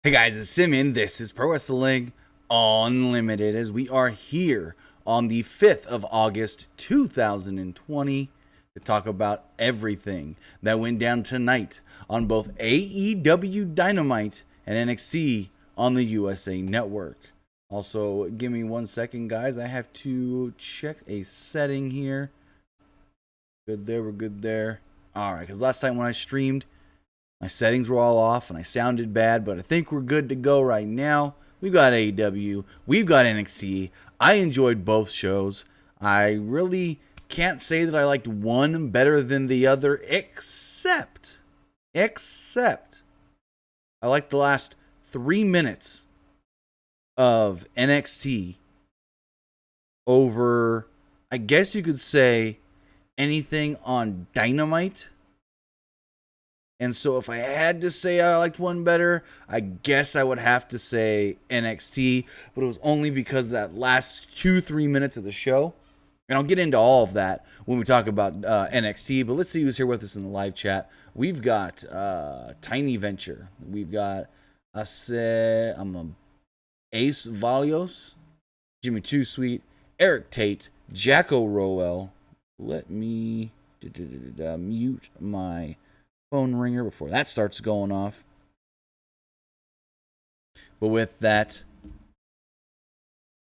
Hey guys, it's Simon. This is Pro Wrestling Unlimited as we are here on the 5th of August 2020 to talk about everything that went down tonight on both AEW Dynamite and NXT on the USA Network. Also, give me 1 second, guys. I have to check a setting here. Good there, we're good there. Alright, because last time when I streamed, my settings were all off and I sounded bad, but I think we're good to go right now. We've got AEW, we've got NXT. I enjoyed both shows. I really can't say that I liked one better than the other, except I liked the last 3 minutes of NXT over, I guess you could say, anything on Dynamite. And so if I had to say I liked one better, I guess I would have to say NXT. But it was only because that last 2-3 minutes of the show. And I'll get into all of that when we talk about NXT. But let's see who's here with us in the live chat. We've got Tiny Venture. We've got Ace Valios, Jimmy Too Sweet, Eric Tate, Jacko Rowell. Let me mute my phone ringer before that starts going off. But with that,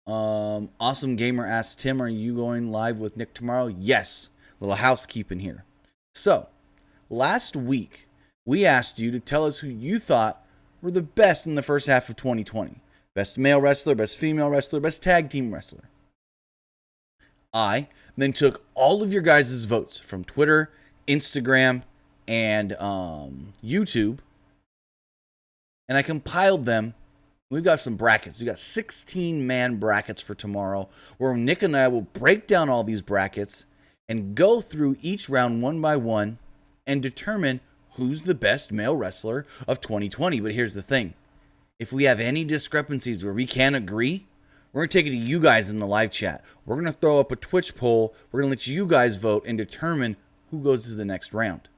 Awesome Gamer asks Tim, are you going live with Nick tomorrow? Yes. Little housekeeping here. So, last week, we asked you to tell us who you thought were the best in the first half of 2020. Best male wrestler, best female wrestler, best tag team wrestler. I then took all of your guys' votes from Twitter, Instagram, and YouTube, and I compiled them. We've got some brackets. We've got 16-man brackets for tomorrow, where Nick and I will break down all these brackets and go through each round one by one and determine who's the best male wrestler of 2020. But here's the thing. If we have any discrepancies where we can't agree, we're going to take it to you guys in the live chat. We're going to throw up a Twitch poll. We're going to let you guys vote and determine who goes to the next round.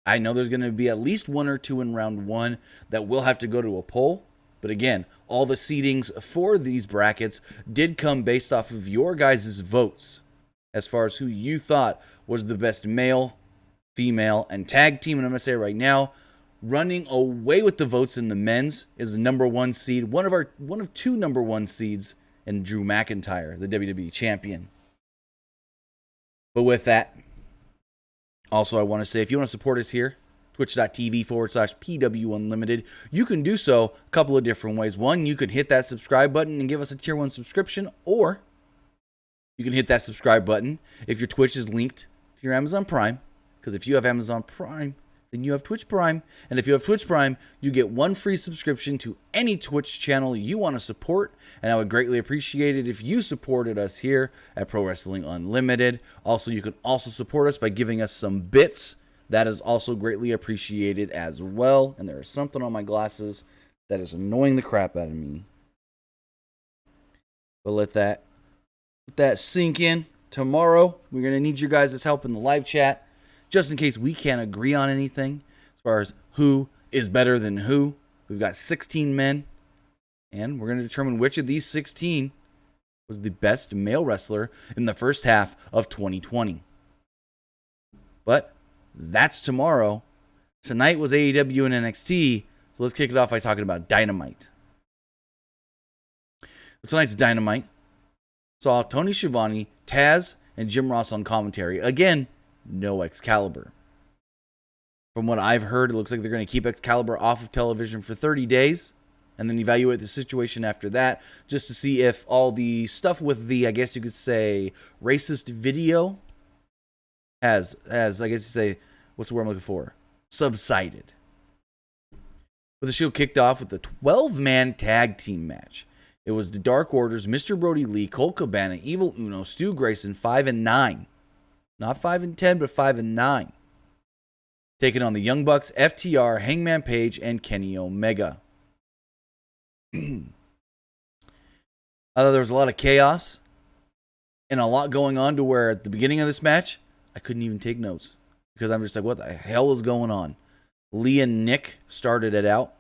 I know there's going to be at least one or two in round one that will have to go to a poll. But again, all the seedings for these brackets did come based off of your guys' votes as far as who you thought was the best male, female, and tag team. And I'm going to say right now, running away with the votes in the men's is the number one seed. One of two number one seeds, and Drew McIntyre, the WWE champion. But with that, also, I want to say, if you want to support us here, twitch.tv/PWUnlimited, you can do so a couple of different ways. One, you can hit that subscribe button and give us a tier 1 subscription, or you can hit that subscribe button if your Twitch is linked to your Amazon Prime, because if you have Amazon Prime, then you have Twitch Prime, and if you have Twitch Prime, you get one free subscription to any Twitch channel you want to support, and I would greatly appreciate it if you supported us here at Pro Wrestling Unlimited. Also, you can also support us by giving us some bits. That is also greatly appreciated as well, and there is something on my glasses that is annoying the crap out of me. But let that sink in. Tomorrow, we're going to need your guys' help in the live chat, just in case we can't agree on anything as far as who is better than who. We've got 16 men, and we're going to determine which of these 16 was the best male wrestler in the first half of 2020. But that's tomorrow. Tonight was AEW and NXT, so let's kick it off by talking about Dynamite. Tonight's Dynamite saw Tony Schiavone, Taz, and Jim Ross on commentary. Again, no Excalibur. From what I've heard, it looks like they're going to keep Excalibur off of television for 30 days and then evaluate the situation after that, just to see if all the stuff with the, I guess you could say, racist video has I guess you say, what's the word I'm looking for? Subsided. But the show kicked off with a 12-man tag team match. It was the Dark Order's Mr. Brody Lee, Colt Cabana, Evil Uno, Stu Grayson, 5 and 9. Not 5 and 10, but 5 and 9. Taking on the Young Bucks, FTR, Hangman Page, and Kenny Omega. I thought there was a lot of chaos and a lot going on to where at the beginning of this match, I couldn't even take notes because I'm just like, what the hell is going on? Lee and Nick started it out.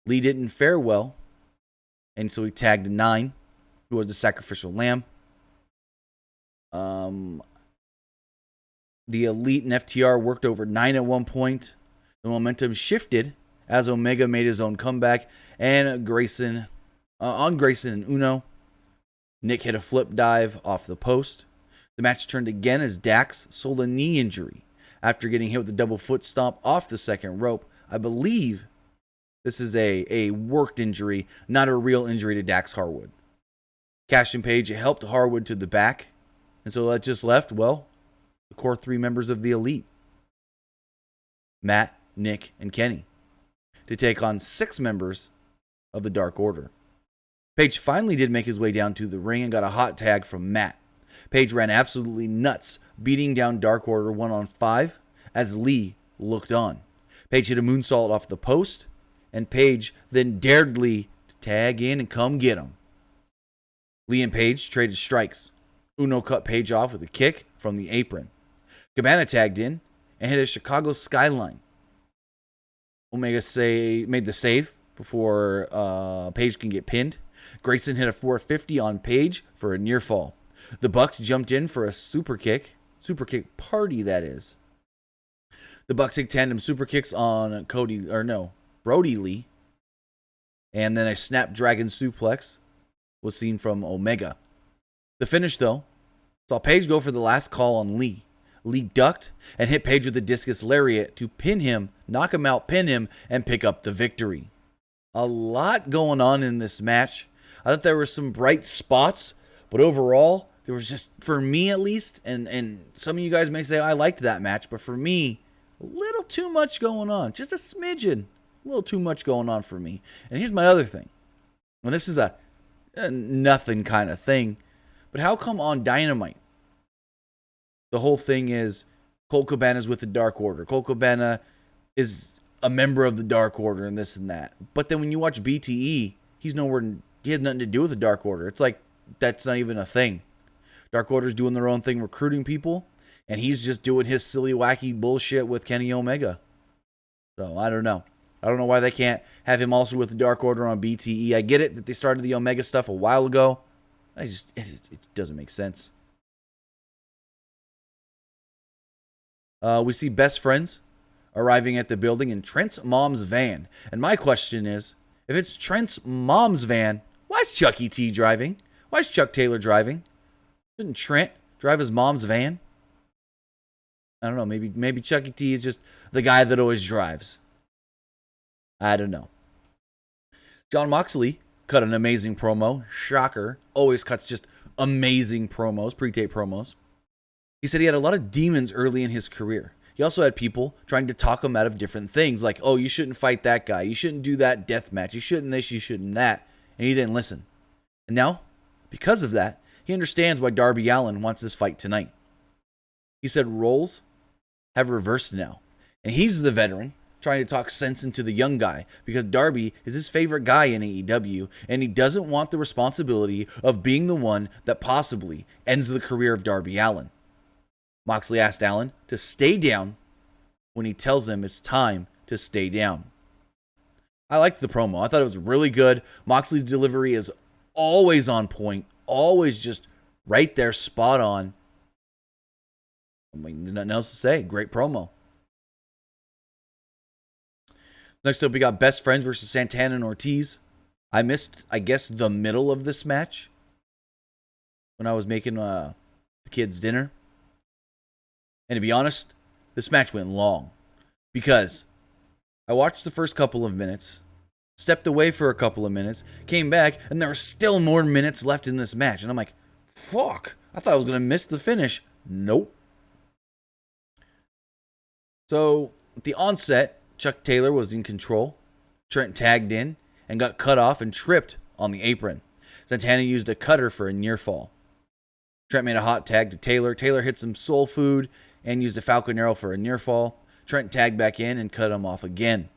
Lee didn't fare well, and so he tagged 9, who was the sacrificial lamb. The Elite and FTR worked over 9 at one point. The momentum shifted as Omega made his own comeback, and on Grayson and Uno, Nick hit a flip dive off the post. The match turned again as Dax sold a knee injury after getting hit with a double foot stomp off the second rope. I believe this is a worked injury, not a real injury to Dax Harwood. Cash and Page helped Harwood to the back, and so that just left, well, the core 3 members of the Elite, Matt, Nick, and Kenny, to take on 6 members of the Dark Order. Page finally did make his way down to the ring and got a hot tag from Matt. Page ran absolutely nuts, beating down Dark Order 1-on-5 as Lee looked on. Page hit a moonsault off the post, and Page then dared Lee to tag in and come get him. Lee and Page traded strikes. Uno cut Page off with a kick from the apron. Cabana tagged in and hit a Chicago skyline. Omega made the save before Page can get pinned. Grayson hit a 450 on Page for a near fall. The Bucks jumped in for a super kick party, that is. The Bucks hit tandem super kicks on Brody Lee, and then a snapdragon suplex was seen from Omega. The finish, though, saw Page go for the last call on Lee. Lee ducked and hit Page with a discus lariat to pin him, knock him out, pin him, and pick up the victory. A lot going on in this match. I thought there were some bright spots, but overall, there was just, for me at least, and some of you guys may say I liked that match, but for me, a little too much going on. Just a smidgen. A little too much going on for me. And here's my other thing. Well, this is a nothing kind of thing, but how come on Dynamite the whole thing is Colt Cabana's with the Dark Order? Colt Cabana is a member of the Dark Order and this and that. But then when you watch BTE, he has nothing to do with the Dark Order. It's like that's not even a thing. Dark Order's doing their own thing recruiting people, and he's just doing his silly, wacky bullshit with Kenny Omega. So, I don't know. I don't know why they can't have him also with the Dark Order on BTE. I get it that they started the Omega stuff a while ago. It doesn't make sense. We see best friends arriving at the building in Trent's mom's van. And my question is, if it's Trent's mom's van, why is Chucky T driving? Why is Chuck Taylor driving? Didn't Trent drive his mom's van? I don't know. Maybe Chucky T is just the guy that always drives. I don't know. Jon Moxley cut an amazing promo. Shocker. Always cuts just amazing promos, pre-tape promos. He said he had a lot of demons early in his career. He also had people trying to talk him out of different things, like, oh, you shouldn't fight that guy. You shouldn't do that death match. You shouldn't this, you shouldn't that. And he didn't listen. And now, because of that, he understands why Darby Allin wants this fight tonight. He said roles have reversed now. And he's the veteran trying to talk sense into the young guy because Darby is his favorite guy in AEW, and he doesn't want the responsibility of being the one that possibly ends the career of Darby Allin. Moxley asked Allin to stay down when he tells him it's time to stay down. I liked the promo. I thought it was really good. Moxley's delivery is always on point, always just right there, spot on. I mean, there's nothing else to say. Great promo. Next up, we got Best Friends versus Santana and Ortiz. I missed, I guess, the middle of this match when I was making the kids' dinner. And to be honest, this match went long because I watched the first couple of minutes, stepped away for a couple of minutes, came back, and there were still more minutes left in this match. And I'm like, fuck, I thought I was going to miss the finish. Nope. So, at the onset, Chuck Taylor was in control. Trent tagged in and got cut off and tripped on the apron. Santana used a cutter for a near fall. Trent made a hot tag to Taylor. Taylor hit some soul food and used a Falcon Arrow for a near fall. Trent tagged back in and cut him off again.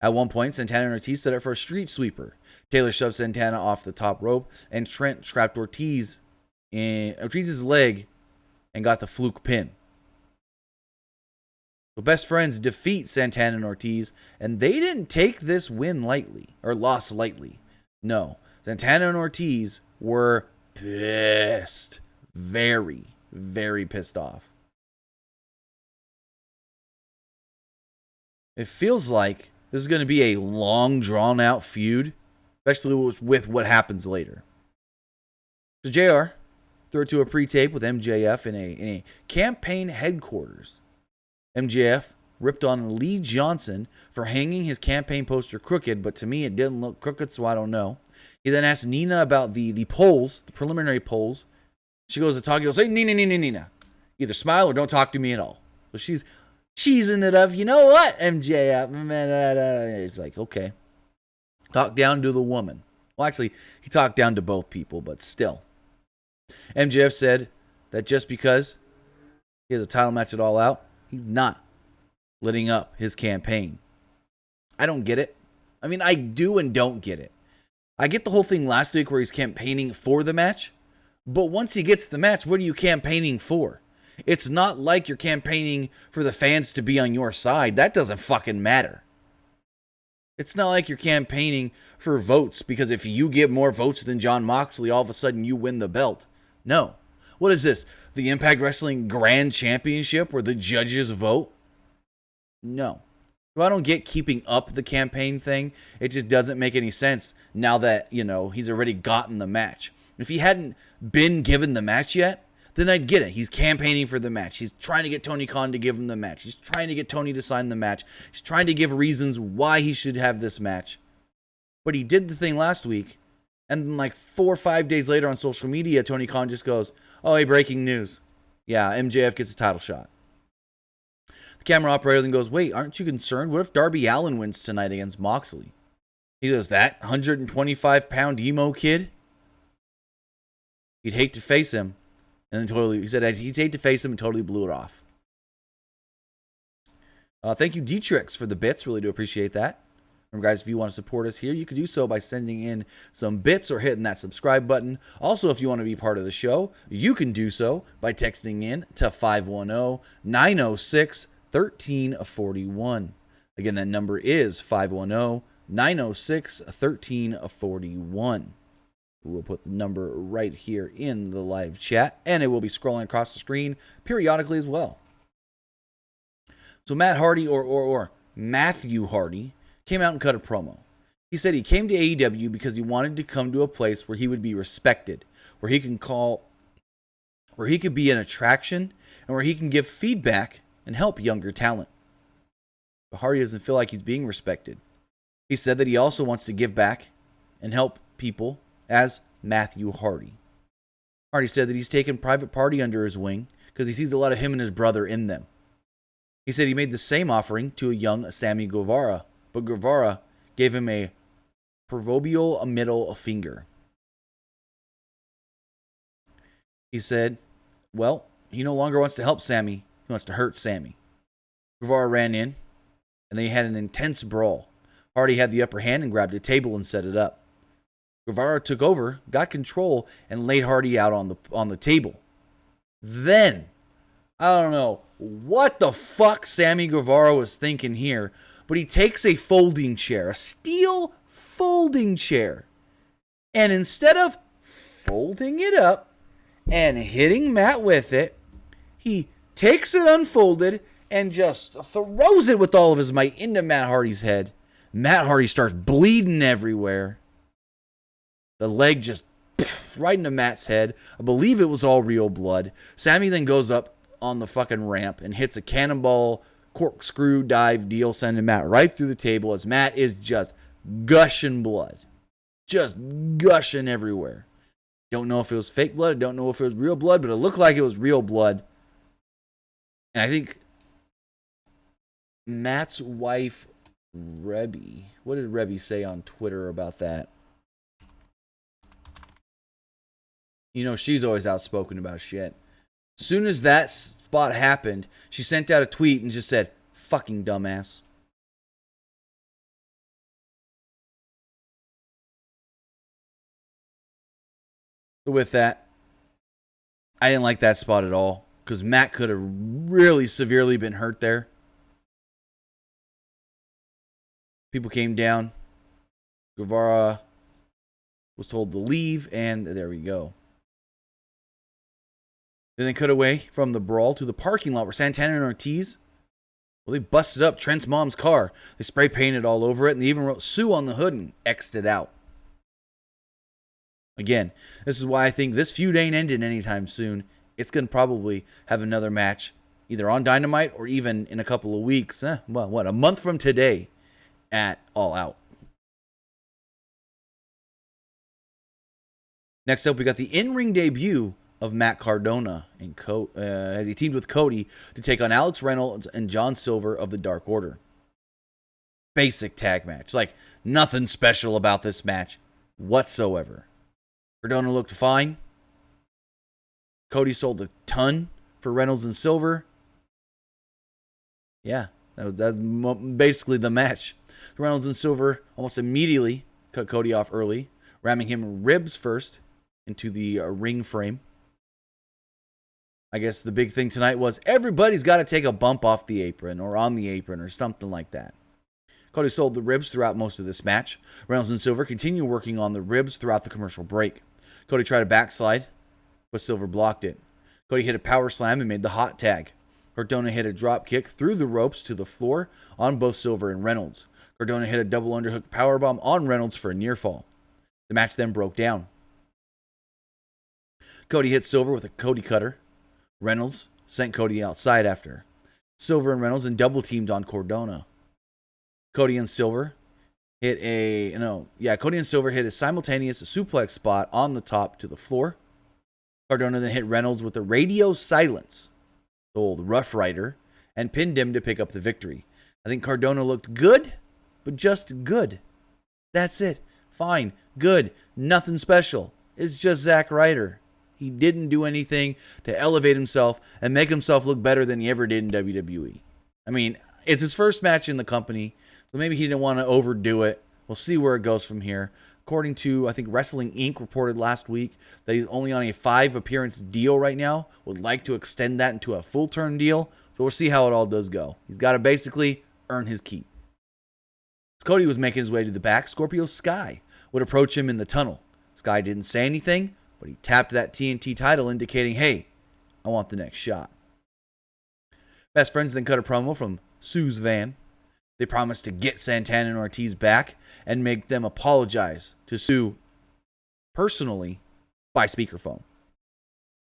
At one point, Santana and Ortiz set up for a street sweeper. Taylor shoved Santana off the top rope, and Trent trapped Ortiz's leg and got the fluke pin. The Best Friends defeat Santana and Ortiz, and they didn't take this win lightly, or loss lightly. No, Santana and Ortiz were pissed. Very, very pissed off. It feels like this is going to be a long, drawn-out feud, especially with what happens later. So JR threw it to a pre-tape with MJF in a campaign headquarters. MJF ripped on Lee Johnson for hanging his campaign poster crooked, but to me it didn't look crooked, so I don't know. He then asked Nina about the polls, the preliminary polls. She goes to talk. He goes, "Hey, Nina. Either smile or don't talk to me at all." So she's cheesing it up. You know what, MJF? It's like, okay. Talk down to the woman. Well, actually, he talked down to both people, but still. MJF said that just because he has a title match at All Out, he's not letting up his campaign. I don't get it. I mean, I do and don't get it. I get the whole thing last week where he's campaigning for the match, but once he gets the match, what are you campaigning for? It's not like you're campaigning for the fans to be on your side. That doesn't fucking matter. It's not like you're campaigning for votes because if you get more votes than Jon Moxley, all of a sudden you win the belt. No. What is this? The Impact Wrestling Grand Championship where the judges vote? No. Well, I don't get keeping up the campaign thing. It just doesn't make any sense now that, he's already gotten the match. If he hadn't been given the match yet, then I'd get it. He's campaigning for the match. He's trying to get Tony Khan to give him the match. He's trying to get Tony to sign the match. He's trying to give reasons why he should have this match. But he did the thing last week, and then like 4 or 5 days later on social media, Tony Khan just goes, "Oh, hey, breaking news. Yeah, MJF gets a title shot." The camera operator then goes, "Wait, aren't you concerned? What if Darby Allin wins tonight against Moxley?" He goes, "That 125-pound emo kid? He'd hate to face him." And then he said he'd hate to face him and totally blew it off. Thank you, Dietrich, for the bits. Really do appreciate that. Remember, guys, if you want to support us here, you can do so by sending in some bits or hitting that subscribe button. Also, if you want to be part of the show, you can do so by texting in to 510-906-1341. Again, that number is 510-906-1341. We'll put the number right here in the live chat, and it will be scrolling across the screen periodically as well. So Matt Hardy, or Matthew Hardy, came out and cut a promo. He said he came to AEW because he wanted to come to a place where he would be respected, where he could be an attraction, and where he can give feedback and help younger talent. But Hardy doesn't feel like he's being respected. He said that he also wants to give back and help people as Matthew Hardy. Hardy said that he's taken Private Party under his wing because he sees a lot of him and his brother in them. He said he made the same offering to a young Sammy Guevara, but Guevara gave him a proverbial middle finger. He said, well, he no longer wants to help Sammy, he wants to hurt Sammy. Guevara ran in, and they had an intense brawl. Hardy had the upper hand and grabbed a table and set it up. Guevara took over, got control, and laid Hardy out on the table. Then, I don't know what the fuck Sammy Guevara was thinking here, but he takes a folding chair, a steel folding chair, and instead of folding it up and hitting Matt with it, he takes it unfolded and just throws it with all of his might into Matt Hardy's head. Matt Hardy starts bleeding everywhere. The leg just right into Matt's head. I believe it was all real blood. Sammy then goes up on the fucking ramp and hits a cannonball corkscrew dive deal, sending Matt right through the table as Matt is just gushing blood. Just gushing everywhere. Don't know if it was fake blood. I don't know if it was real blood, but it looked like it was real blood. And I think Matt's wife, Rebby, what did Rebby say on Twitter about that? She's always outspoken about shit. As soon as that spot happened, she sent out a tweet and just said, "Fucking dumbass." So with that, I didn't like that spot at all because Matt could have really severely been hurt there. People came down. Guevara was told to leave, and there we go. Then they cut away from the brawl to the parking lot where Santana and Ortiz, well, they busted up Trent's mom's car. They spray painted all over it, and they even wrote Sue on the hood and X'd it out. Again, this is why I think this feud ain't ending anytime soon. It's going to probably have another match either on Dynamite or even in a couple of weeks. A month from today at All Out. Next up, we got the in-ring debut of Matt Cardona and as he teamed with Cody to take on Alex Reynolds and John Silver of the Dark Order. Basic tag match. Like, nothing special about this match whatsoever. Cardona looked fine. Cody sold a ton for Reynolds and Silver. Yeah, that was basically the match. Reynolds and Silver almost immediately cut Cody off early, ramming him ribs first into the ring frame. I guess the big thing tonight was everybody's got to take a bump off the apron or on the apron or something like that. Cody sold the ribs throughout most of this match. Reynolds and Silver continue working on the ribs throughout the commercial break. Cody tried a backslide, but Silver blocked it. Cody hit a power slam and made the hot tag. Cardona hit a drop kick through the ropes to the floor on both Silver and Reynolds. Cardona hit a double underhook powerbomb on Reynolds for a near fall. The match then broke down. Cody hit Silver with a Cody cutter. Reynolds sent Cody outside after. Silver and Reynolds then double teamed on Cardona. Cody and Silver hit a simultaneous suplex spot on the top to the floor. Cardona then hit Reynolds with a radio silence, the old Rough Rider, and pinned him to pick up the victory. I think Cardona looked good, but just good. That's it. Fine. Good. Nothing special. It's just Zack Ryder. He didn't do anything to elevate himself and make himself look better than he ever did in WWE. I mean, it's his first match in the company, so maybe he didn't want to overdo it. We'll see where it goes from here. According to, I think, Wrestling Inc. reported last week that he's only on a 5-appearance deal right now. Would like to extend that into a full-term deal. So we'll see how it all does go. He's got to basically earn his keep. As Cody was making his way to the back, Scorpio Sky would approach him in the tunnel. Sky didn't say anything, but he tapped that TNT title, indicating, hey, I want the next shot. Best Friends then cut a promo from Sue's van. They promised to get Santana and Ortiz back and make them apologize to Sue personally by speakerphone.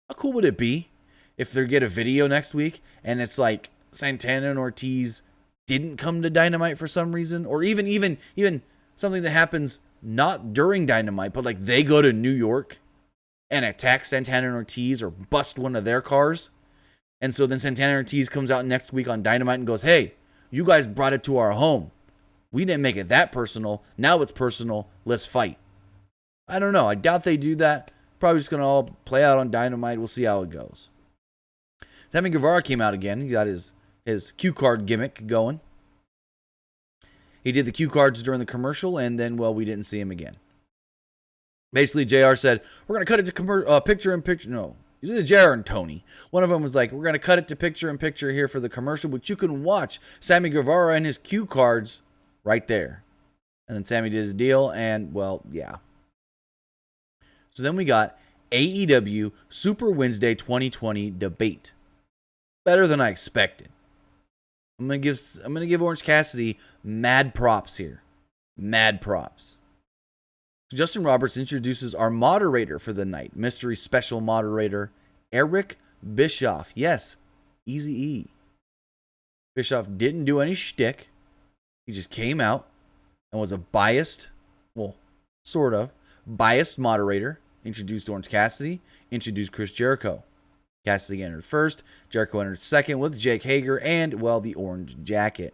How cool would it be if they get a video next week and it's like Santana and Ortiz didn't come to Dynamite for some reason, or even something that happens not during Dynamite, but like they go to New York and attack Santana and Ortiz or bust one of their cars. And so then Santana and Ortiz comes out next week on Dynamite and goes, hey, you guys brought it to our home. We didn't make it that personal. Now it's personal. Let's fight. I don't know. I doubt they do that. Probably just going to all play out on Dynamite. We'll see how it goes. Sammy Guevara came out again. He got his cue card gimmick going. He did the cue cards during the commercial, and then, well, we didn't see him again. Basically, JR said, we're going to cut it to picture-in-picture. No, it was JR and Tony. One of them was like, we're going to cut it to picture-in-picture here for the commercial, but you can watch Sammy Guevara and his cue cards right there. And then Sammy did his deal, and, well, yeah. So then we got AEW Super Wednesday 2020 debate. Better than I expected. I'm gonna give Orange Cassidy mad props here. Mad props. So Justin Roberts introduces our moderator for the night, mystery special moderator Eric Bischoff. Yes, Eazy-E. Bischoff didn't do any shtick. He just came out and was a biased, well, sort of biased moderator. Introduced Orange Cassidy. Introduced Chris Jericho. Cassidy entered first. Jericho entered second with Jake Hager and, well, the orange jacket.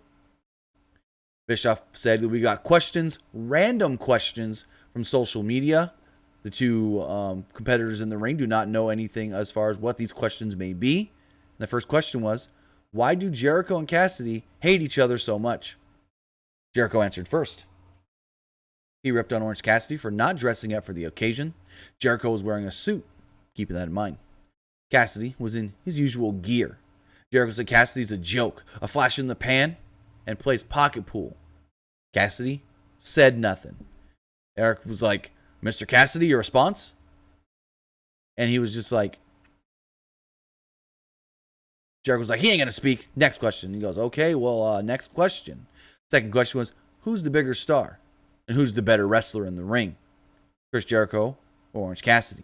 Bischoff said that we got questions, random questions from social media. The two competitors in the ring do not know anything as far as what these questions may be. And the first question was, why do Jericho and Cassidy hate each other so much? Jericho answered first. He ripped on Orange Cassidy for not dressing up for the occasion. Jericho was wearing a suit, keeping that in mind. Cassidy was in his usual gear. Jericho said Cassidy's a joke, a flash in the pan, and plays pocket pool. Cassidy said nothing. Eric was like, Mr. Cassidy, your response? And he was just like, Jericho was like, he ain't going to speak. Next question. He goes, okay, well, next question. Second question was, who's the bigger star? And who's the better wrestler in the ring? Chris Jericho or Orange Cassidy?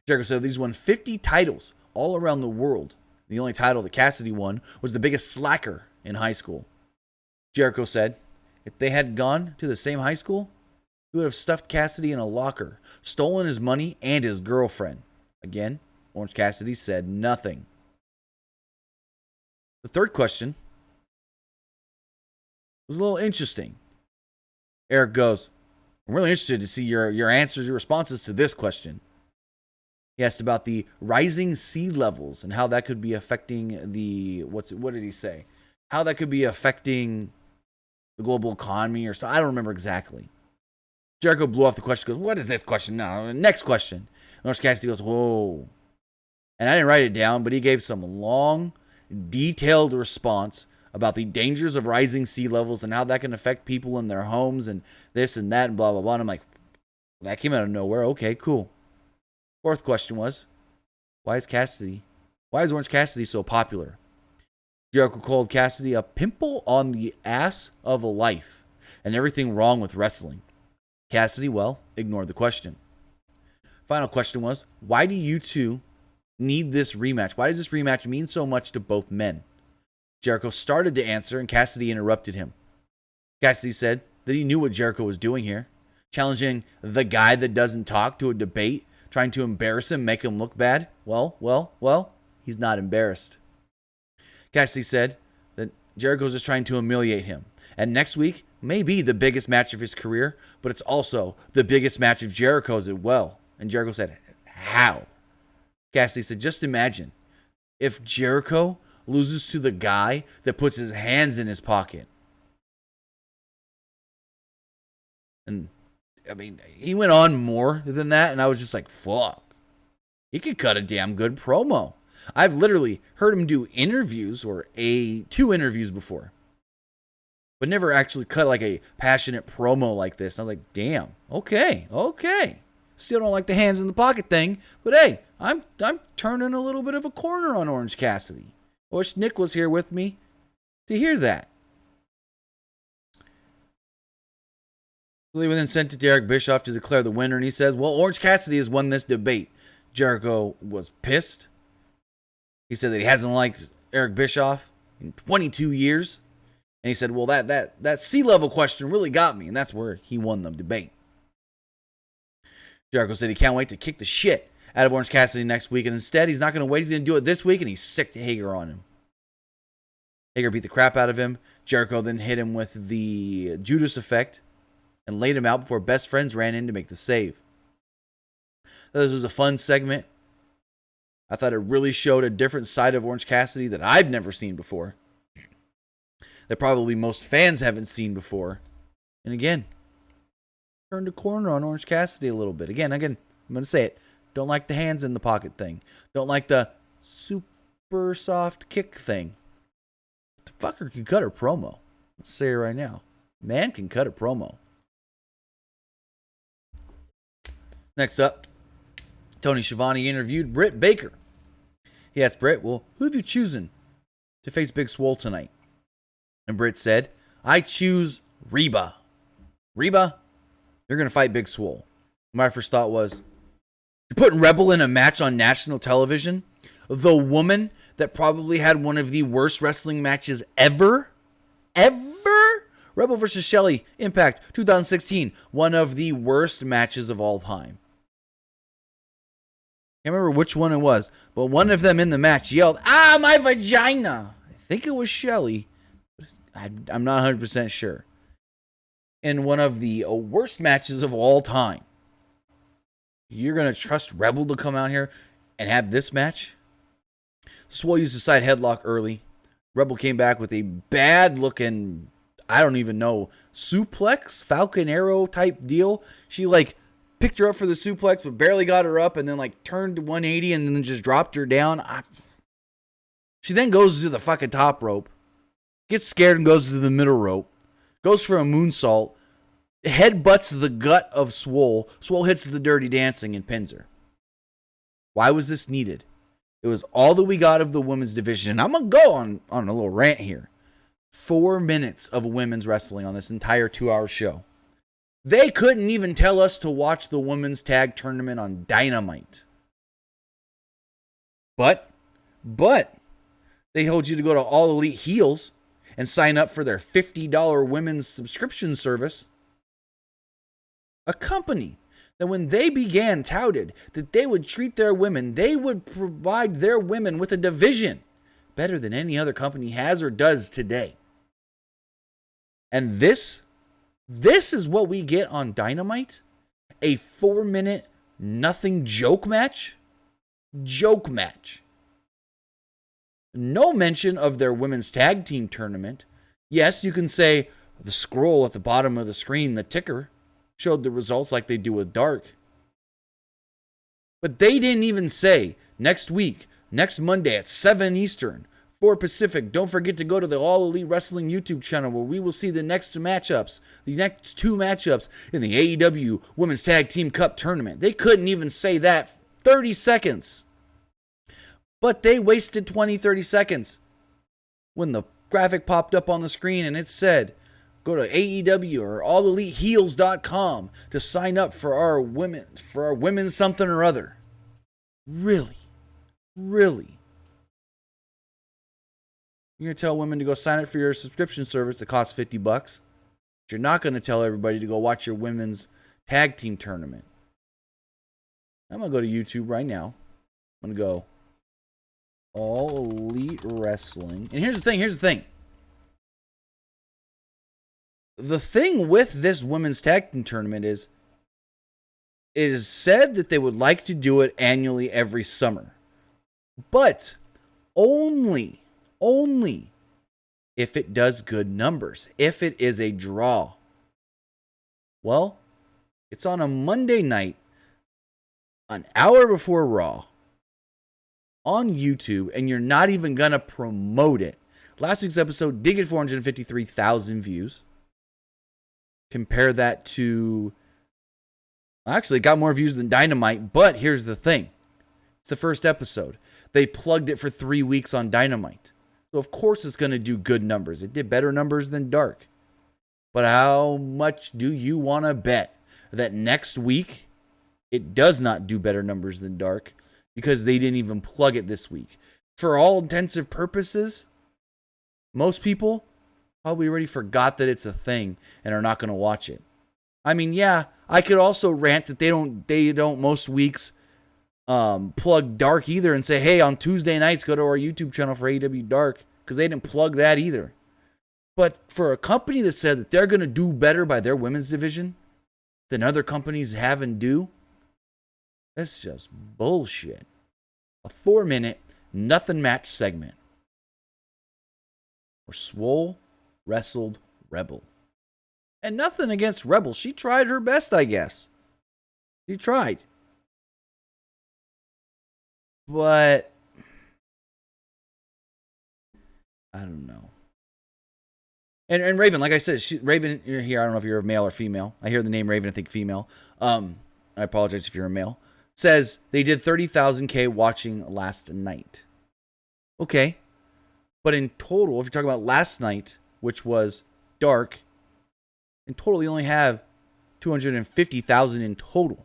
Jericho said these won 50 titles all around the world. The only title that Cassidy won was the biggest slacker in high school. Jericho said, if they had gone to the same high school, he would have stuffed Cassidy in a locker, stolen his money and his girlfriend. Again, Orange Cassidy said nothing. The third question was a little interesting. Eric goes, I'm really interested to see your answers, your responses to this question. He asked about the rising sea levels and how that could be affecting the, what did he say? How that could be affecting the global economy or so. I don't remember exactly. Jericho blew off the question, goes, what is this question now? Next question. Orange Cassidy goes, whoa. And I didn't write it down, but he gave some long, detailed response about the dangers of rising sea levels and how that can affect people in their homes and this and that and blah, blah, blah. And I'm like, that came out of nowhere. Okay, cool. Fourth question was, why is Orange Cassidy so popular? Jericho called Cassidy a pimple on the ass of life and everything wrong with wrestling. Cassidy, well, ignored the question. Final question was, why do you two need this rematch? Why does this rematch mean so much to both men? Jericho started to answer and Cassidy interrupted him. Cassidy said that he knew what Jericho was doing here, challenging the guy that doesn't talk to a debate, trying to embarrass him, make him look bad. Well, he's not embarrassed. Cassidy said that Jericho's just trying to humiliate him. And next week may be the biggest match of his career, but it's also the biggest match of Jericho's as well. And Jericho said, how? Cassidy said, just imagine if Jericho loses to the guy that puts his hands in his pocket. And I mean, he went on more than that, and I was just like, fuck. He could cut a damn good promo. I've literally heard him do interviews or 2 interviews before, but never actually cut like a passionate promo like this. I was like, damn, okay. Still don't like the hands in the pocket thing, but hey, I'm turning a little bit of a corner on Orange Cassidy. I wish Nick was here with me to hear that. He then sent it to Eric Bischoff to declare the winner, and he says, well, Orange Cassidy has won this debate. Jericho was pissed. He said that he hasn't liked Eric Bischoff in 22 years. And he said, well, that sea level question really got me, and that's where he won the debate. Jericho said he can't wait to kick the shit out of Orange Cassidy next week, and instead he's not going to wait. He's going to do it this week, and he's sick to Hager on him. Hager beat the crap out of him. Jericho then hit him with the Judas effect and laid him out before Best Friends ran in to make the save. This was a fun segment. I thought it really showed a different side of Orange Cassidy that I've never seen before, that probably most fans haven't seen before. And again, turned a corner on Orange Cassidy a little bit. Again, I'm going to say it. Don't like the hands in the pocket thing. Don't like the super soft kick thing. The fucker can cut a promo. Let's say it right now. Man can cut a promo. Next up, Tony Schiavone interviewed Britt Baker. He asked Britt, well, who have you chosen to face Big Swole tonight? And Britt said, I choose Reba. Reba, you're going to fight Big Swole. My first thought was, you're putting Rebel in a match on national television? The woman that probably had one of the worst wrestling matches ever? Rebel versus Shelley, Impact 2016. One of the worst matches of all time. Can't remember which one it was, but one of them in the match yelled, ah, my vagina. I think it was Shelley. I'm not 100% sure. In one of the worst matches of all time. You're going to trust Rebel to come out here and have this match? Swole used a side headlock early. Rebel came back with a bad looking, I don't even know, suplex, Falcon Arrow type deal. She picked her up for the suplex, but barely got her up, and then turned to 180 and then just dropped her down. She then goes to the fucking top rope, gets scared and goes to the middle rope, goes for a moonsault, headbutts the gut of Swole. Swole hits the Dirty Dancing and pins her. Why was this needed? It was all that we got of the women's division. And I'm going to go on a little rant here. 4 minutes of women's wrestling on this entire 2-hour show. They couldn't even tell us to watch the women's tag tournament on Dynamite. But they told you to go to All Elite Heels and sign up for their $50 women's subscription service. A company that when they began touted that they would treat their women, they would provide their women with a division better than any other company has or does today. And this is what we get on Dynamite? A 4-minute nothing joke match? Joke match. No mention of their women's tag team tournament. Yes, you can say the scroll at the bottom of the screen, the ticker, showed the results like they do with Dark. But they didn't even say next week, next Monday at 7 Eastern, 4 Pacific. Don't forget to go to the All Elite Wrestling YouTube channel where we will see the next matchups, the next 2 matchups in the AEW Women's Tag Team Cup Tournament. They couldn't even say that 30 seconds. But they wasted 20-30 seconds when the graphic popped up on the screen and it said, go to AEW or AllEliteHeels.com to sign up for our women's something or other. Really? Really? You're going to tell women to go sign up for your subscription service that costs $50. But you're not going to tell everybody to go watch your women's tag team tournament. I'm going to go to YouTube right now. I'm going to go All Elite Wrestling. And here's the thing. The thing with this women's tag team tournament is it is said that they would like to do it annually every summer. But only if it does good numbers. If it is a draw. Well, it's on a Monday night, an hour before Raw, on YouTube, and you're not even going to promote it. Last week's episode did get 453,000 views. Compare that to... Actually, it got more views than Dynamite, but here's the thing. It's the first episode. They plugged it for 3 weeks on Dynamite. So, of course, it's going to do good numbers. It did better numbers than Dark. But how much do you want to bet that next week it does not do better numbers than Dark? Because they didn't even plug it this week. For all intensive purposes, most people probably already forgot that it's a thing and are not going to watch it. I mean, yeah, I could also rant that they don't most weeks plug Dark either and say, hey, on Tuesday nights, go to our YouTube channel for AEW Dark, because they didn't plug that either. But for a company that said that they're going to do better by their women's division than other companies have and do, that's just bullshit. A 4-minute nothing match segment where Swole wrestled Rebel. And nothing against Rebel. She tried her best, I guess. She tried. But I don't know. And Raven, like I said, Raven here, I don't know if you're a male or female. I hear the name Raven, I think female. I apologize if you're a male. Says they did 30,000K watching last night. Okay. But in total, if you're talking about last night, which was Dark, in total you only have 250,000 in total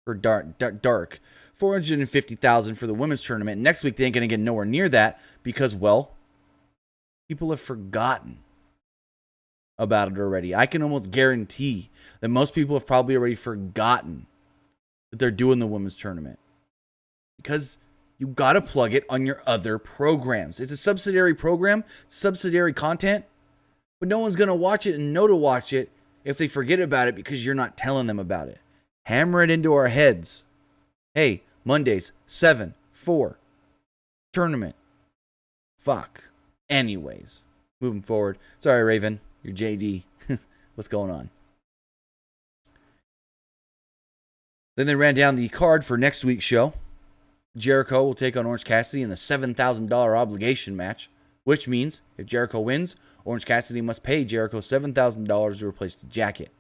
for Dark. 450,000 for the women's tournament. Next week they ain't going to get nowhere near that because, well, people have forgotten about it already. I can almost guarantee that most people have probably already forgotten that they're doing the women's tournament because you got to plug it on your other programs. It's a subsidiary program, subsidiary content, but no one's going to watch it and know to watch it if they forget about it because you're not telling them about it. Hammer it into our heads. Hey, Mondays, 7-4, tournament. Fuck. Anyways, moving forward. Sorry, Raven. You're JD. What's going on? Then they ran down the card for next week's show. Jericho will take on Orange Cassidy in the $7,000 obligation match, which means if Jericho wins, Orange Cassidy must pay Jericho $7,000 to replace the jacket.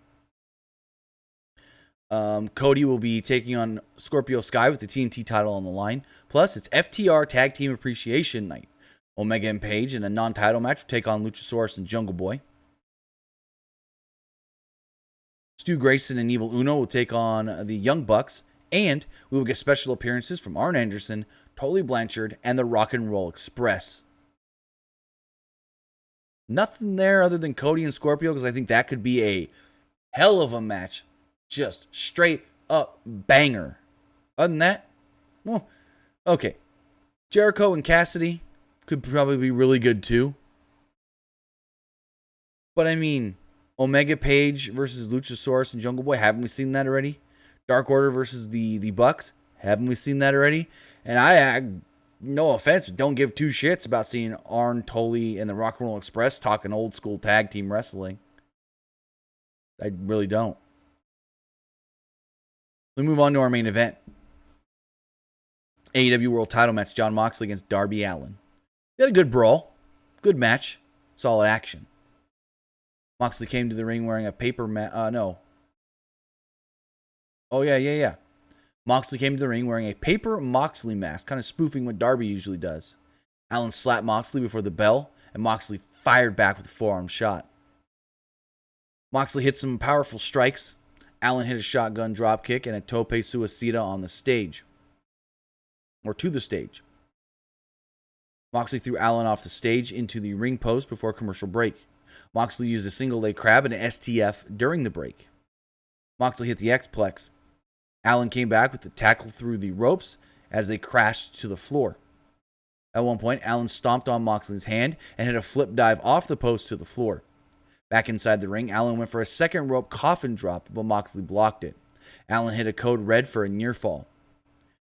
Cody will be taking on Scorpio Sky with the TNT title on the line. Plus, it's FTR Tag Team Appreciation Night. Omega and Page in a non-title match will take on Luchasaurus and Jungle Boy. Stu Grayson and Evil Uno will take on the Young Bucks. And we will get special appearances from Arn Anderson, Tully Blanchard, and the Rock and Roll Express. Nothing there other than Cody and Scorpio, because I think that could be a hell of a match. Just straight up banger. Other than that, well, okay. Jericho and Cassidy could probably be really good too. But I mean, Omega Page versus Luchasaurus and Jungle Boy, haven't we seen that already? Dark Order versus the Bucks, haven't we seen that already? And I no offense, but don't give two shits about seeing Arn, Tully, and the Rock and Roll Express talking old school tag team wrestling. I really don't. We move on to our main event. AEW World Title match, Jon Moxley against Darby Allin. We had a good brawl. Good match. Solid action. Moxley came to the ring wearing a paper no. Oh, yeah. Moxley came to the ring wearing a paper Moxley mask, kind of spoofing what Darby usually does. Allin slapped Moxley before the bell, and Moxley fired back with a forearm shot. Moxley hit some powerful strikes. Allin hit a shotgun dropkick and a tope suicida on the stage. Or to the stage. Moxley threw Allin off the stage into the ring post before a commercial break. Moxley used a single leg crab and an STF during the break. Moxley hit the X-Plex. Allin came back with the tackle through the ropes as they crashed to the floor. At one point, Allin stomped on Moxley's hand and hit a flip dive off the post to the floor. Back inside the ring, Allin went for a second rope coffin drop, but Moxley blocked it. Allin hit a code red for a near fall.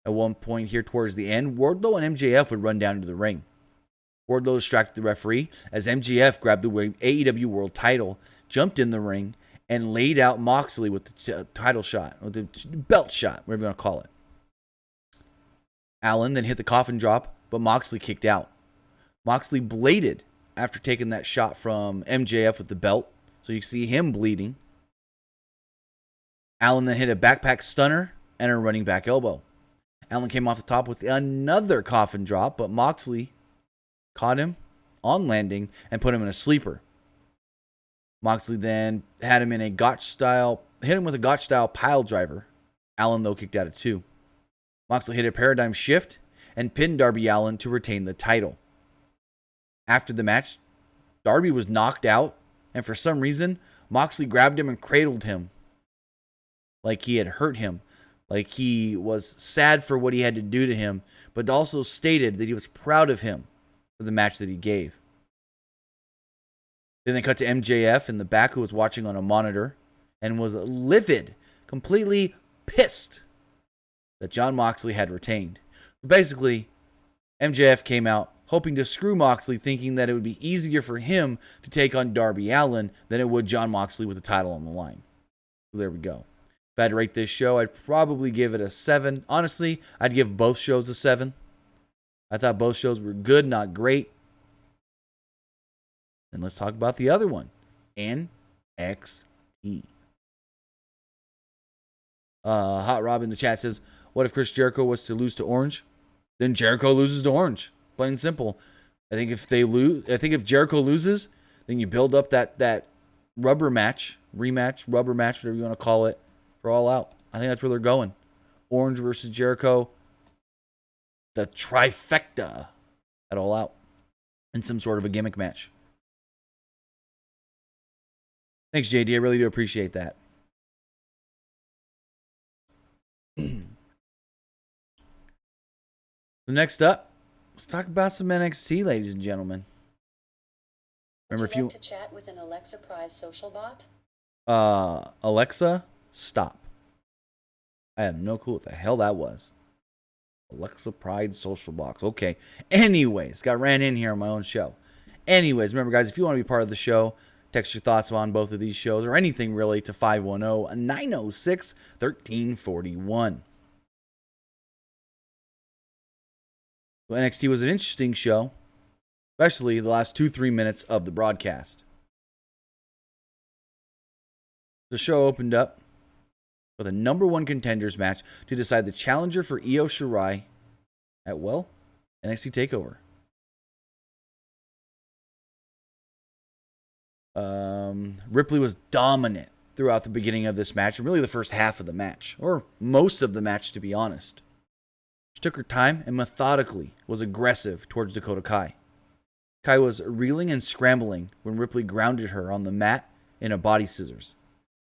At one point here towards the end, Wardlow and MJF would run down to the ring. Wardlow distracted the referee as MJF grabbed the AEW World title, jumped in the ring, and laid out Moxley with the title shot, or the belt shot, whatever you want to call it. Allin then hit the coffin drop, but Moxley kicked out. Moxley bladed after taking that shot from MJF with the belt, so you see him bleeding. Allin then hit a backpack stunner and a running back elbow. Allin came off the top with another coffin drop, but Moxley caught him on landing and put him in a sleeper. Moxley then had him in a hit him with a gotch style pile driver. Allin, though, kicked out at 2. Moxley hit a paradigm shift and pinned Darby Allin to retain the title. After the match, Darby was knocked out, and for some reason, Moxley grabbed him and cradled him like he had hurt him, like he was sad for what he had to do to him, but also stated that he was proud of him for the match that he gave. Then they cut to MJF in the back, who was watching on a monitor and was livid, completely pissed that Jon Moxley had retained. Basically, MJF came out hoping to screw Moxley, thinking that it would be easier for him to take on Darby Allin than it would Jon Moxley with the title on the line. So there we go. If I had to rate this show, I'd probably give it a 7. Honestly, I'd give both shows a 7. I thought both shows were good, not great. And let's talk about the other one, NXT. Hot Rob in the chat says, what if Chris Jericho was to lose to Orange? Then Jericho loses to Orange. Plain and simple. I think if Jericho loses, then you build up that rubber match, rematch, rubber match, whatever you want to call it, for All Out. I think that's where they're going. Orange versus Jericho, the trifecta at All Out, in some sort of a gimmick match. Thanks, JD. I really do appreciate that. Next up, let's talk about some NXT, ladies and gentlemen. Remember, if you to chat with an Alexa Prize social bot? Alexa, stop. I have no clue what the hell that was. Alexa Pride Social Box. Okay. Anyways, got ran in here on my own show. Anyways, remember, guys, if you want to be part of the show, text your thoughts on both of these shows or anything really to 510-906-1341. Well, NXT was an interesting show. especially the last 2-3 minutes of the broadcast. The show opened up with a number one contenders match to decide the challenger for Io Shirai at, well, NXT TakeOver. Ripley was dominant throughout the beginning of this match, and really the first half of the match, or most of the match, to be honest. She took her time and methodically was aggressive towards Dakota Kai. Kai was reeling and scrambling when Ripley grounded her on the mat in a body scissors.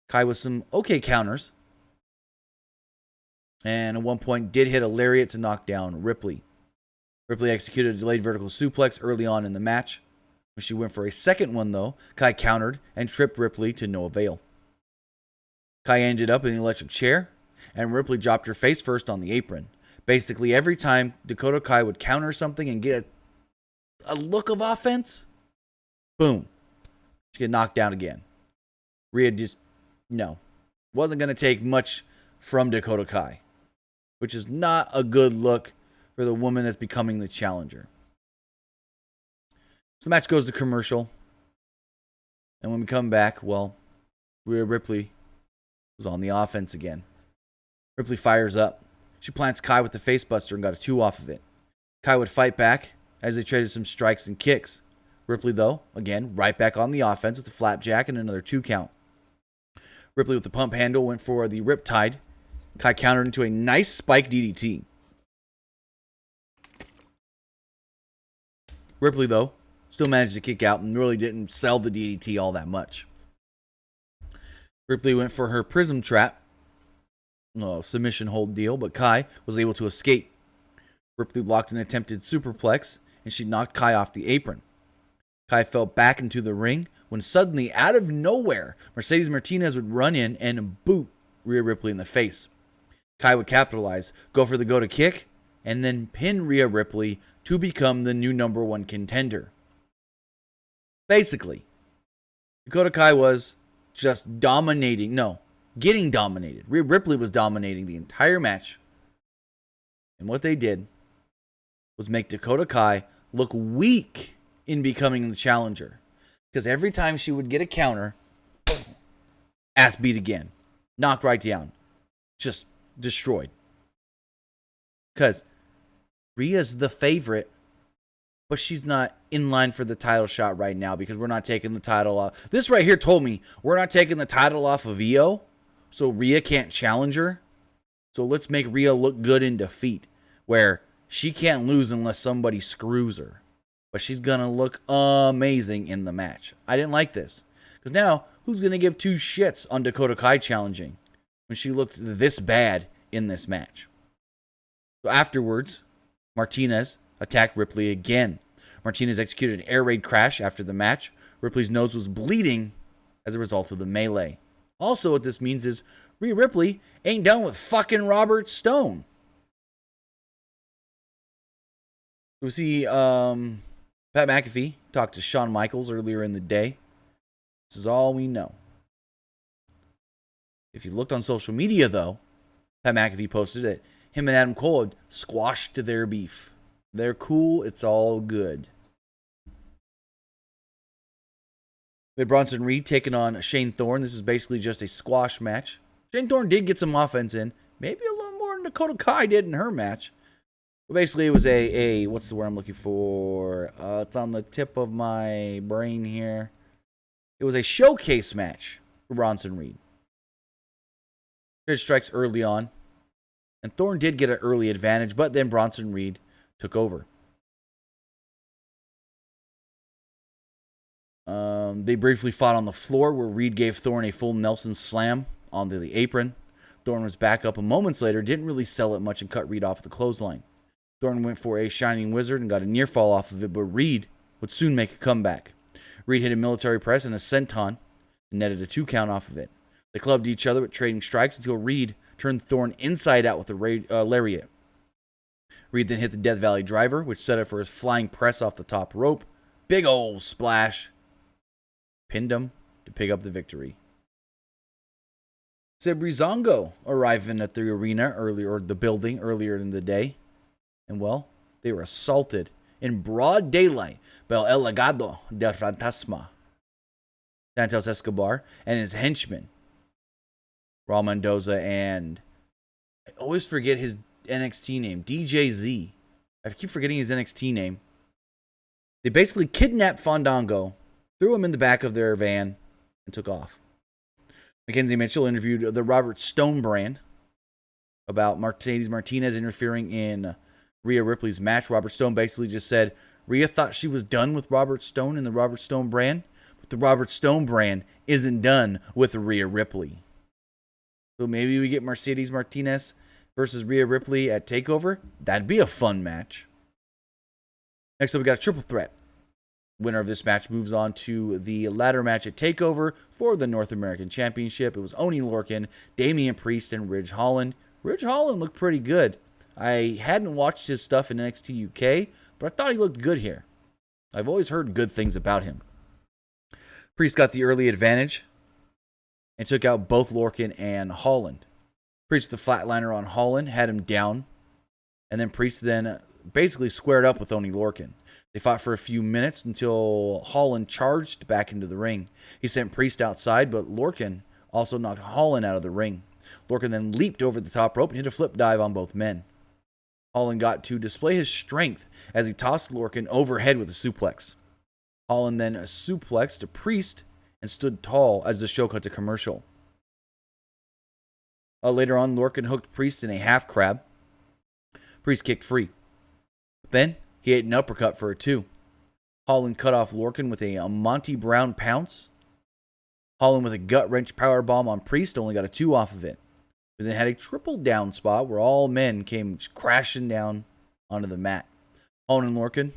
Kai with some okay counters, and at one point did hit a lariat to knock down Ripley. Ripley executed a delayed vertical suplex early on in the match. When she went for a second one, though, Kai countered and tripped Ripley to no avail. Kai ended up in the electric chair, and Ripley dropped her face first on the apron. Basically, every time Dakota Kai would counter something and get a look of offense, boom, she get knocked down again. Rhea just, no, wasn't going to take much from Dakota Kai, which is not a good look for the woman that's becoming the challenger. So the match goes to commercial, and when we come back, well, Rhea Ripley was on the offense again. Ripley fires up. She plants Kai with the facebuster and got a 2 off of it. Kai would fight back as they traded some strikes and kicks. Ripley, though, again, right back on the offense with the flapjack and another 2 count. Ripley with the pump handle went for the riptide. Kai countered into a nice spike DDT. Ripley, though, still managed to kick out and really didn't sell the DDT all that much. Ripley went for her prism trap, submission hold deal, but Kai was able to escape. Ripley blocked an attempted superplex, and she knocked Kai off the apron. Kai fell back into the ring when suddenly, out of nowhere, Mercedes Martinez would run in and boot Rhea Ripley in the face. Kai would capitalize, go for the go-to kick, and then pin Rhea Ripley to become the new number one contender. Basically, Dakota Kai was just getting dominated. Rhea Ripley was dominating the entire match. And what they did was make Dakota Kai look weak in becoming the challenger. Because every time she would get a counter, ass beat again. Knocked right down. Just destroyed. Because Rhea's the favorite, but she's not in line for the title shot right now because we're not taking the title off. This right here told me we're not taking the title off of Io, so Rhea can't challenge her. So let's make Rhea look good in defeat, where she can't lose unless somebody screws her. But she's going to look amazing in the match. I didn't like this. Because now, who's going to give 2 shits on Dakota Kai challenging when she looked this bad in this match? So afterwards, Martinez attacked Ripley again. Martinez executed an air raid crash after the match. Ripley's nose was bleeding as a result of the melee. Also, what this means is Rhea Ripley ain't done with fucking Robert Stone. We see Pat McAfee talked to Shawn Michaels earlier in the day. This is all we know. If you looked on social media, though, Pat McAfee posted that him and Adam Cole had squashed their beef. They're cool. It's all good. We had Bronson Reed taking on Shane Thorne. This is basically just a squash match. Shane Thorne did get some offense in. Maybe a little more than Dakota Kai did in her match. But basically, it was a what's the word I'm looking for? It's on the tip of my brain here. It was a showcase match for Bronson Reed. Good strikes early on. And Thorne did get an early advantage, but then Bronson Reed took over. They briefly fought on the floor where Reed gave Thorne a full Nelson slam onto the apron. Thorne was back up a moments later, didn't really sell it much and cut Reed off the clothesline. Thorne went for a Shining Wizard and got a near fall off of it, but Reed would soon make a comeback. Reed hit a military press and a senton and netted a 2 count off of it. They clubbed each other with trading strikes until Reed turned Thorne inside out with a lariat. Reed then hit the Death Valley Driver, which set up for his flying press off the top rope. Big ol' splash. Pinned him to pick up the victory. Said Breezango arriving at the arena earlier, or the building earlier in the day. And well, they were assaulted in broad daylight by El Legado del Fantasma, Santos Escobar, and his henchmen, Raul Mendoza, and I always forget his NXT name, DJZ. I keep forgetting his NXT name. They basically kidnapped Fandango, threw him in the back of their van, and took off. Mackenzie Mitchell interviewed the Robert Stone brand about Mercedes Martinez interfering in Rhea Ripley's match. Robert Stone basically just said Rhea thought she was done with Robert Stone and the Robert Stone brand, but the Robert Stone brand isn't done with Rhea Ripley. So maybe we get Mercedes Martinez versus Rhea Ripley at TakeOver. That'd be a fun match. Next up, we got a triple threat. Winner of this match moves on to the ladder match at TakeOver for the North American Championship. It was Oney Lorcan, Damian Priest, and Ridge Holland. Ridge Holland looked pretty good. I hadn't watched his stuff in NXT UK, but I thought he looked good here. I've always heard good things about him. Priest got the early advantage and took out both Lorcan and Holland. Priest with the flatliner on Holland, had him down, and then Priest then basically squared up with Oney Lorcan. They fought for a few minutes until Holland charged back into the ring. He sent Priest outside, but Lorcan also knocked Holland out of the ring. Lorcan then leaped over the top rope and hit a flip dive on both men. Holland got to display his strength as he tossed Lorcan overhead with a suplex. Holland then suplexed to Priest and stood tall as the show cut to commercial. Later on, Lorcan hooked Priest in a half crab. Priest kicked free. Then he ate an uppercut for a 2. Holland cut off Lorcan with a Monty Brown pounce. Holland with a gut wrench powerbomb on Priest only got a 2 off of it. But then had a triple down spot where all men came crashing down onto the mat. Holland and Lorcan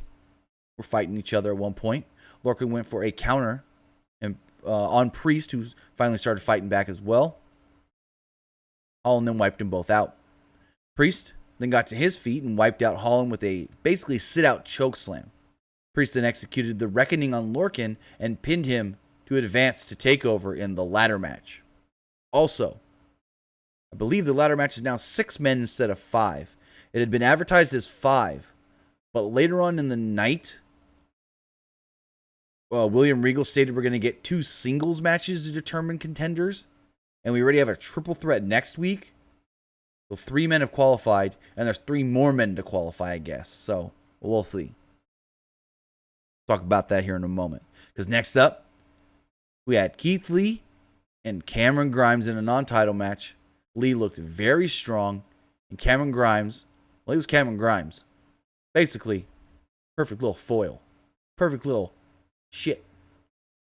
were fighting each other at one point. Lorcan went for a counter and on Priest, who finally started fighting back as well. Holland then wiped them both out. Priest then got to his feet and wiped out Holland with a basically sit-out chokeslam. Priest then executed the Reckoning on Lorcan and pinned him to advance to TakeOver in the ladder match. Also, I believe the ladder match is now 6 men instead of 5. It had been advertised as 5, but later on in the night, William Regal stated we're going to get 2 singles matches to determine contenders, and we already have a triple threat next week. So 3 men have qualified, and there's 3 more men to qualify, I guess. So we'll see. Talk about that here in a moment. Because next up, we had Keith Lee and Cameron Grimes in a non-title match. Lee looked very strong, and Cameron Grimes, well, he was Cameron Grimes. Basically, perfect little foil. Perfect little shit.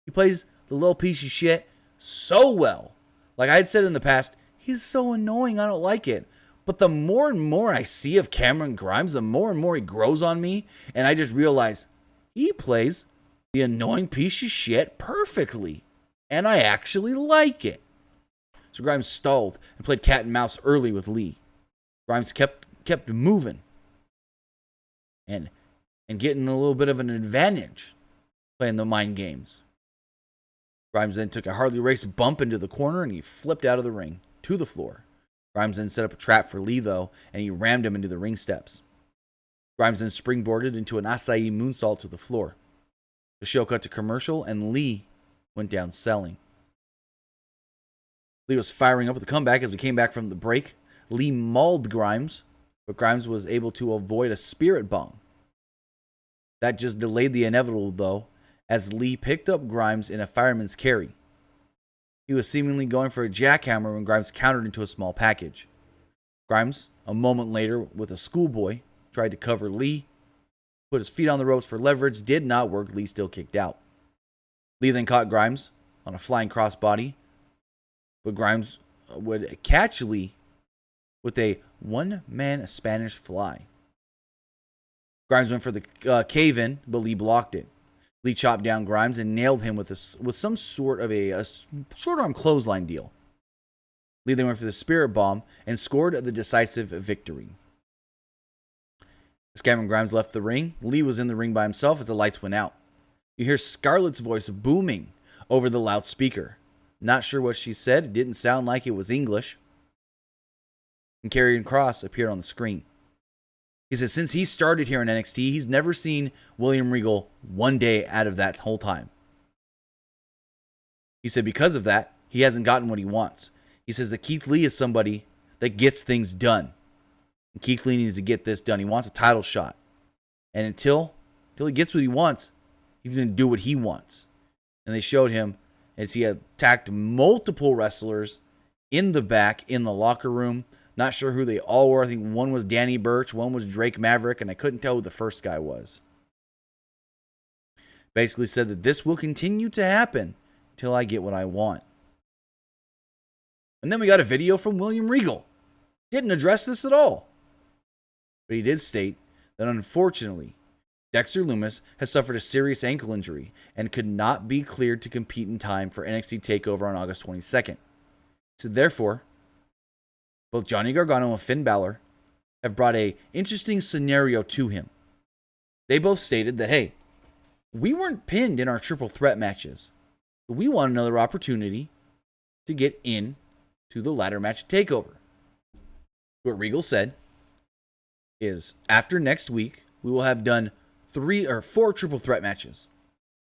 He plays the little piece of shit so well. Like I had said in the past, he's so annoying, I don't like it. But the more and more I see of Cameron Grimes, the more and more he grows on me, and I just realize he plays the annoying piece of shit perfectly. And I actually like it. So Grimes stalled and played cat and mouse early with Lee. Grimes kept moving and getting a little bit of an advantage playing the mind games. Grimes then took a Harley Race bump into the corner and he flipped out of the ring to the floor. Grimes then set up a trap for Lee though, and he rammed him into the ring steps. Grimes then springboarded into an acai moonsault to the floor. The show cut to commercial and Lee went down selling. Lee was firing up with a comeback as we came back from the break. Lee mauled Grimes, but Grimes was able to avoid a spirit bomb. That just delayed the inevitable though, as Lee picked up Grimes in a fireman's carry. He was seemingly going for a jackhammer when Grimes countered into a small package. Grimes, a moment later with a schoolboy, tried to cover Lee, put his feet on the ropes for leverage, did not work. Lee still kicked out. Lee then caught Grimes on a flying crossbody, but Grimes would catch Lee with a one-man Spanish fly. Grimes went for the cave-in, but Lee blocked it. Lee chopped down Grimes and nailed him with some sort of a short-arm clothesline deal. Lee then went for the spirit bomb and scored the decisive victory. As Cameron Grimes left the ring, Lee was in the ring by himself as the lights went out. You hear Scarlett's voice booming over the loudspeaker. Not sure what she said. It didn't sound like it was English. And Karrion Kross appeared on the screen. He said since he started here in NXT, he's never seen William Regal one day out of that whole time. He said because of that, he hasn't gotten what he wants. He says that Keith Lee is somebody that gets things done. And Keith Lee needs to get this done. He wants a title shot. And until he gets what he wants, he's going to do what he wants. And they showed him as he attacked multiple wrestlers in the back, in the locker room. Not sure who they all were. I think one was Danny Burch, one was Drake Maverick, and I couldn't tell who the first guy was. Basically said that this will continue to happen until I get what I want. And then we got a video from William Regal. Didn't address this at all. But he did state that unfortunately, Dexter Lumis has suffered a serious ankle injury and could not be cleared to compete in time for NXT TakeOver on August 22nd. So therefore, both Johnny Gargano and Finn Balor have brought an interesting scenario to him. They both stated that, hey, we weren't pinned in our triple threat matches. We want another opportunity to get in to the ladder match TakeOver. What Regal said is, after next week, we will have done 3 or 4 triple threat matches.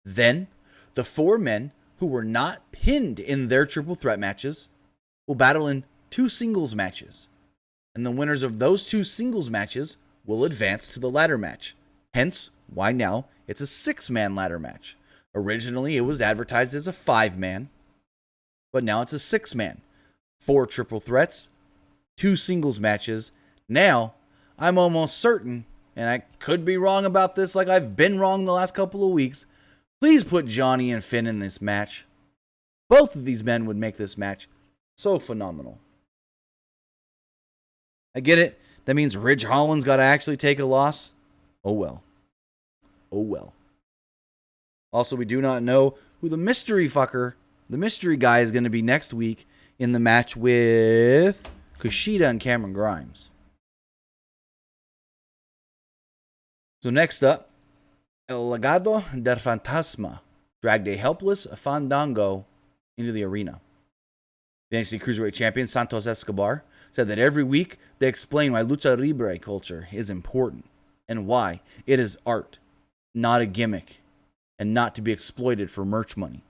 Then, the 4 men who were not pinned in their triple threat matches will battle in 2 singles matches. And the winners of those 2 singles matches will advance to the ladder match. Hence, why now it's a 6-man ladder match. Originally, it was advertised as a 5-man, but now it's a 6-man. 4 triple threats, 2 singles matches. Now, I'm almost certain, and I could be wrong about this like I've been wrong the last couple of weeks, please put Johnny and Finn in this match. Both of these men would make this match so phenomenal. I get it. That means Ridge Holland's got to actually take a loss. Oh well. Oh well. Also, we do not know who the mystery guy is going to be next week in the match with Kushida and Cameron Grimes. So next up, El Legado del Fantasma dragged a helpless Fandango into the arena. The NXT Cruiserweight Champion Santos Escobar said that every week they explain why Lucha Libre culture is important and why it is art, not a gimmick, and not to be exploited for merch money.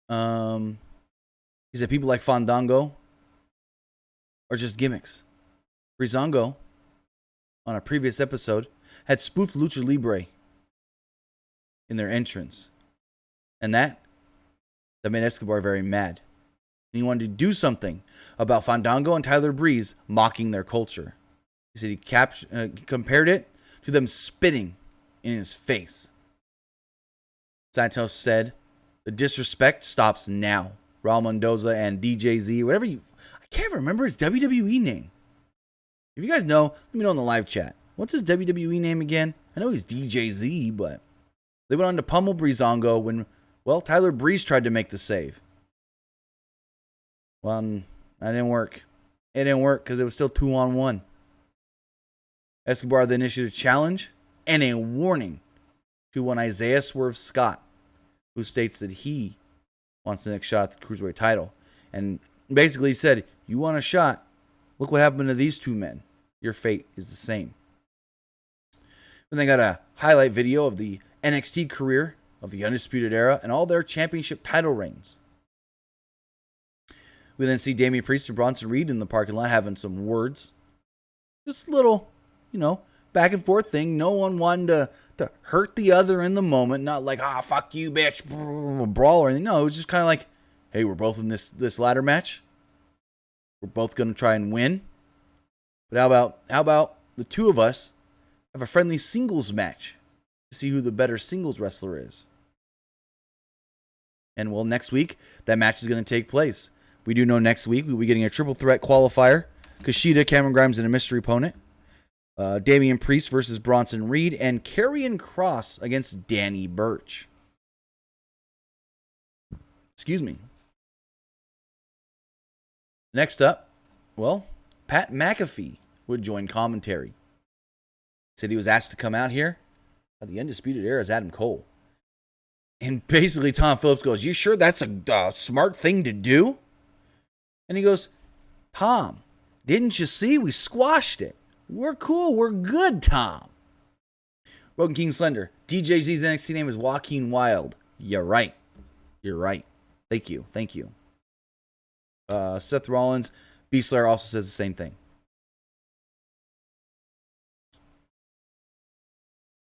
He said people like Fandango are just gimmicks. Breezango, on a previous episode, had spoofed Lucha Libre in their entrance. And that made Escobar very mad. And he wanted to do something about Fandango and Tyler Breeze mocking their culture. He said he compared it to them spitting in his face. Santos said, the disrespect stops now. Raul Mendoza and DJZ, I can't remember his WWE name. If you guys know, let me know in the live chat. What's his WWE name again? I know he's DJZ, but they went on to pummel Breezango when, Tyler Breeze tried to make the save. Well, that didn't work. It didn't work because it was still 2-on-1. Escobar then issued a challenge and a warning to one Isaiah Swerve Scott, who states that he wants the next shot at the Cruiserweight title. And basically he said, you want a shot? Look what happened to these 2 men. Your fate is the same. And they got a highlight video of the NXT career of the Undisputed Era and all their championship title reigns. We then see Damian Priest and Bronson Reed in the parking lot having some words. Just a little, back and forth thing. No one wanted to hurt the other in the moment. Not like, fuck you, bitch, brawl or anything. No, it was just kind of like, hey, we're both in this ladder match. We're both going to try and win. But how about the 2 of us have a friendly singles match to see who the better singles wrestler is? And next week, that match is going to take place. We do know next week we'll be getting a triple threat qualifier. Kushida, Cameron Grimes, and a mystery opponent. Damian Priest versus Bronson Reed. And Karrion Kross against Danny Burch. Excuse me. Next up, Pat McAfee would join commentary. Said he was asked to come out here. The Undisputed Era's Adam Cole. And basically Tom Phillips goes, you sure that's a smart thing to do? And he goes, Tom, didn't you see? We squashed it. We're cool. We're good, Tom. Broken King Slender. DJZ's NXT name is Joaquin Wilde. You're right. You're right. Thank you. Thank you. Seth Rollins. B-Slayer also says the same thing.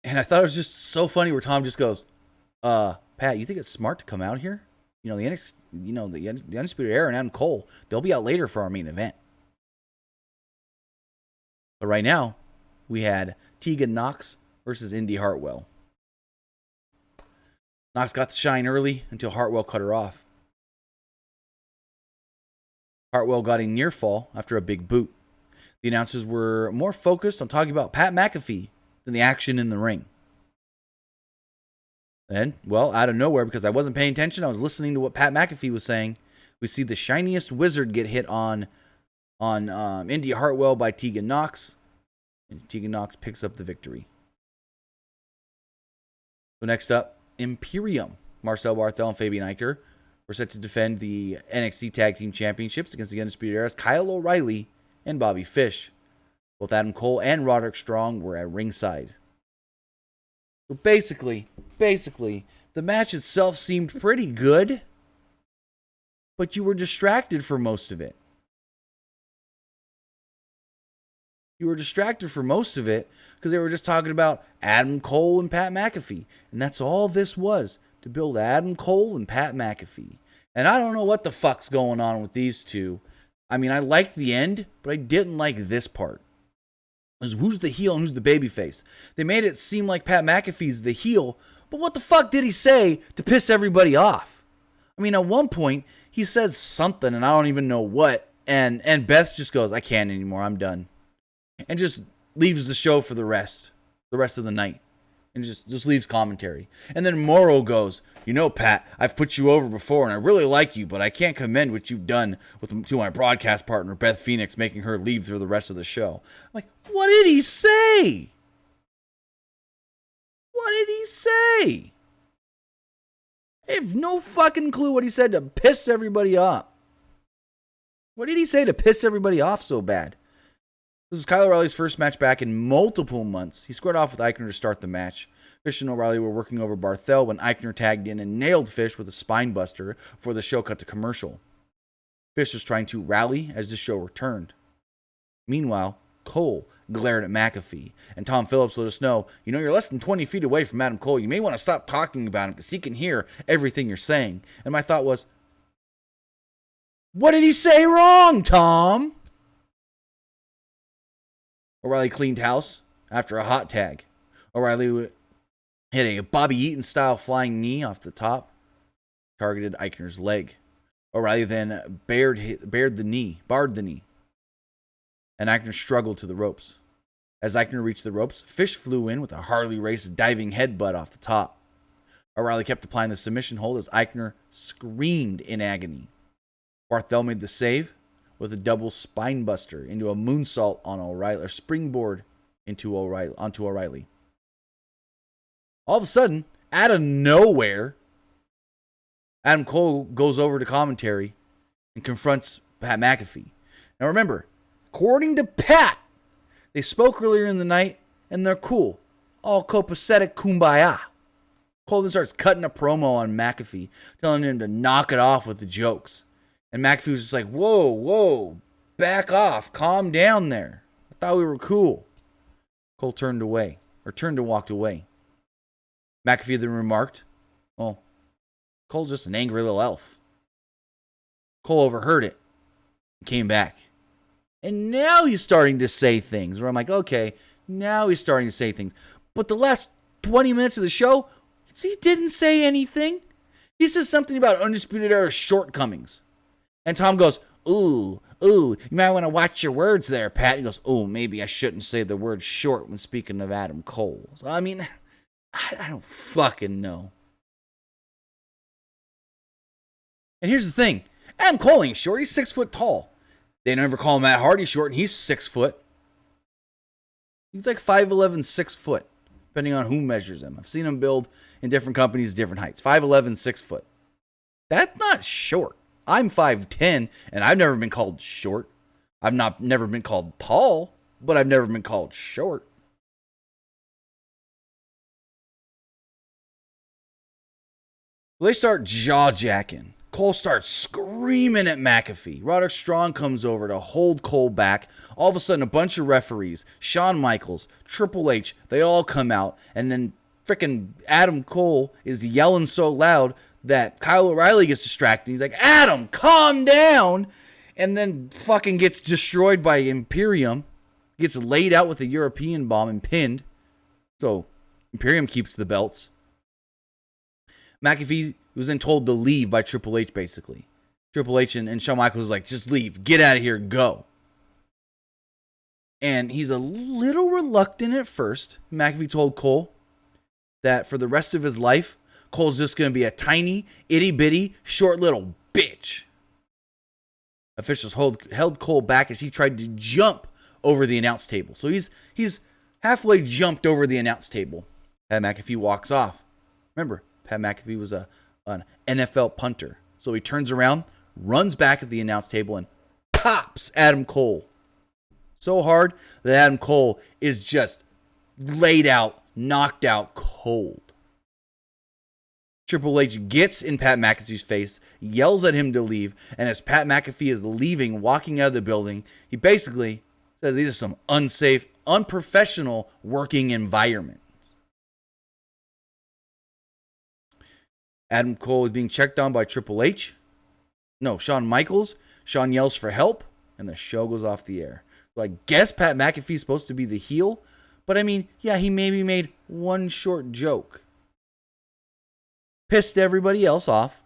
And I thought it was just so funny where Tom just goes, Pat, you think it's smart to come out here? You know, the NXT, the Undisputed Era and Adam Cole, they'll be out later for our main event. But right now, we had Tegan Nox versus Indy Hartwell. Nox got the shine early until Hartwell cut her off. Hartwell got a near fall after a big boot. The announcers were more focused on talking about Pat McAfee than the action in the ring. Then, well, out of nowhere, because I wasn't paying attention, I was listening to what Pat McAfee was saying. We see the shiniest wizard get hit on Indy Hartwell by Tegan Nox. And Tegan Nox picks up the victory. So next up, Imperium. Marcel Barthel and Fabian Aichner were set to defend the NXT Tag Team Championships against the Undisputed Era's Kyle O'Reilly and Bobby Fish. Both Adam Cole and Roderick Strong were at ringside. So basically, the match itself seemed pretty good, but you were distracted for most of it. You were distracted for most of it because they were just talking about Adam Cole and Pat McAfee. And that's all this was, to build Adam Cole and Pat McAfee. And I don't know what the fuck's going on with these two. I mean, I liked the end, but I didn't like this part. Who's the heel and who's the babyface? They made it seem like Pat McAfee's the heel, but what the fuck did he say to piss everybody off? I mean, at one point, he says something, and I don't even know what, and Beth just goes, I can't anymore, I'm done. And just leaves the show for the rest of the night. And just leaves commentary. And then Morrow goes, you know, Pat, I've put you over before, and I really like you, but I can't commend what you've done to my broadcast partner, Beth Phoenix, making her leave through the rest of the show. I'm like, what did he say? What did he say? I have no fucking clue what he said to piss everybody off. What did he say to piss everybody off so bad? This is Kyle O'Reilly's first match back in multiple months. He squared off with Aichner to start the match. Fish and O'Reilly were working over Barthel when Aichner tagged in and nailed Fish with a spine buster before the show cut to commercial. Fish was trying to rally as the show returned. Meanwhile, Cole glared at McAfee, and Tom Phillips let us know, you know, you're less than 20 feet away from Adam Cole. You may want to stop talking about him because he can hear everything you're saying. And my thought was, what did he say wrong, Tom? O'Reilly cleaned house after a hot tag. O'Reilly hit a Bobby Eaton-style flying knee off the top, targeted Eichner's leg. O'Reilly then barred the knee, and Aichner struggled to the ropes. As Aichner reached the ropes, Fish flew in with a Harley Race diving headbutt off the top. O'Reilly kept applying the submission hold as Aichner screamed in agony. Barthel made the save with a double spine buster into a moonsault on O'Reilly, or springboard onto O'Reilly. All of a sudden, out of nowhere, Adam Cole goes over to commentary and confronts Pat McAfee. Now remember, according to Pat, they spoke earlier in the night and they're cool. All copacetic kumbaya. Cole then starts cutting a promo on McAfee, telling him to knock it off with the jokes. And McAfee was just like, whoa, back off, calm down there. I thought we were cool. Cole turned and walked away. McAfee then remarked, well, Cole's just an angry little elf. Cole overheard it and came back. And now he's starting to say things where I'm like, okay, now he's starting to say things. But the last 20 minutes of the show, he didn't say anything. He says something about Undisputed Era's shortcomings. And Tom goes, ooh, you might want to watch your words there, Pat. He goes, oh, maybe I shouldn't say the word short when speaking of Adam Cole. So, I mean, I don't fucking know. And here's the thing. Adam Cole ain't short. He's 6 foot tall. They never call Matt Hardy short, and he's 6 foot. He's like 5'11", 6 foot, depending on who measures him. I've seen him build in different companies, different heights. 5'11", 6 foot. That's not short. I'm 5'10", and I've never been called short. Never been called tall, but I've never been called short. They start jaw-jacking. Cole starts screaming at McAfee. Roderick Strong comes over to hold Cole back. All of a sudden, a bunch of referees, Shawn Michaels, Triple H, they all come out. And then freaking Adam Cole is yelling so loud that Kyle O'Reilly gets distracted. He's like, Adam, calm down. And then fucking gets destroyed by Imperium. Gets laid out with a European bomb and pinned. So Imperium keeps the belts. McAfee was then told to leave by Triple H, basically. Triple H and Shawn Michaels was like, just leave. Get out of here. Go. And he's a little reluctant at first. McAfee told Cole that for the rest of his life, Cole's just going to be a tiny, itty-bitty, short little bitch. Officials held Cole back as he tried to jump over the announce table. So he's halfway jumped over the announce table. Pat McAfee walks off. Remember, Pat McAfee was an NFL punter. So he turns around, runs back at the announce table, and pops Adam Cole. So hard that Adam Cole is just laid out, knocked out cold. Triple H gets in Pat McAfee's face, yells at him to leave, and as Pat McAfee is leaving, walking out of the building, he basically says these are some unsafe, unprofessional working environment. Adam Cole is being checked on by Triple H. No, Shawn Michaels. Shawn yells for help, and the show goes off the air. So I guess Pat McAfee is supposed to be the heel, but I mean, yeah, he maybe made one short joke. Pissed everybody else off.